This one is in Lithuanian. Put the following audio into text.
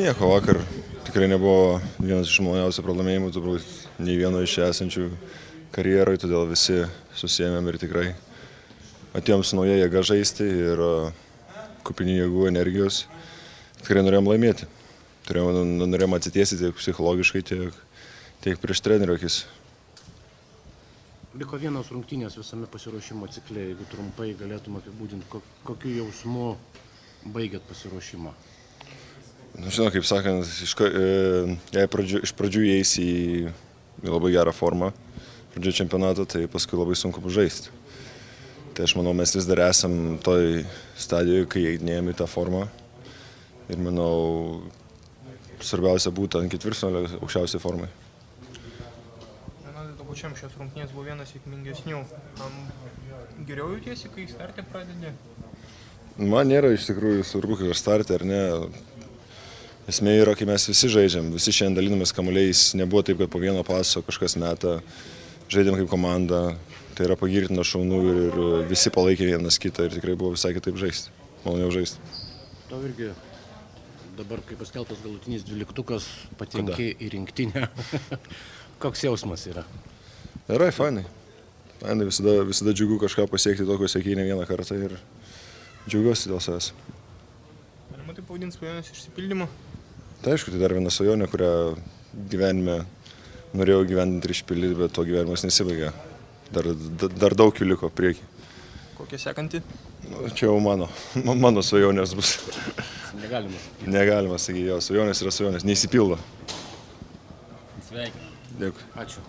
Nieko, vakar tikrai nebuvo vienas iš maloniausių pralaimėjimų, turbūt nei vieno iš čia esančių karjeroje, todėl visi susėmėm ir tikrai atėjom su nauja jėga žaisti ir kupini jėgų, energijos. Tikrai norėjom laimėti. Norėjom atsitiesti tiek psichologiškai, tiek prieš trenerio akis. Liko vienos rungtynės visame pasiruošimo cikle, jeigu trumpai galėtum apibūdinti, kokiu jausmu baigėt pasiruošimą? Žinau, kaip sakant, iš pradžių įeis į labai gerą formą, pradžio čempionato, tai paskui labai sunku pažaisti. Tai aš manau, mes vis dar esam toj stadijoje, kai įeidinėjom į tą formą. Ir manau, svarbiausia būtų ant ketvirtfinalio aukščiausiai formai. Tuo pačiam šios rungtynės buvo vienas sėkmingesnių. Geriau jautiesi, kai starte pradedi? Man nėra iš tikrųjų svarbu, kai aš starte ar ne. Esmė yra, kai mes visi žaidžiam, visi šiandien dalinamės kamuoliais, nebuvo taip, kad po vieno paso kažkas meta, žaidėm kaip komanda, tai yra pagirtina, šaunu ir visi palaikė vienas kitą ir tikrai buvo visai kitaip žaisti, maloniau žaisti. Tau irgi dabar, kai paskelbtas galutinis 12-ukas, patenki į rinktinę. Koks jausmas yra? Gerai, fainai. Fainai, visada džiugu kažką pasiekti tokio sėkiai ne vieną kartą ir džiaugiuosi dėl savęs. Galima tai pavadinti svajonės išsipildymu? Tai aišku, tai dar viena svajonė, kurią gyvenime norėjau gyvendinti ir išpildyti, bet to gyvenimas nesibaigė. Dar daug jų liko priekį. Kokia sekanti? Čia jau mano svajonės bus. Negalima sakyti. Negalima sakyti, jo svajonės yra svajonės, neįsipildo. Sveiki. Dėkui. Ačiū.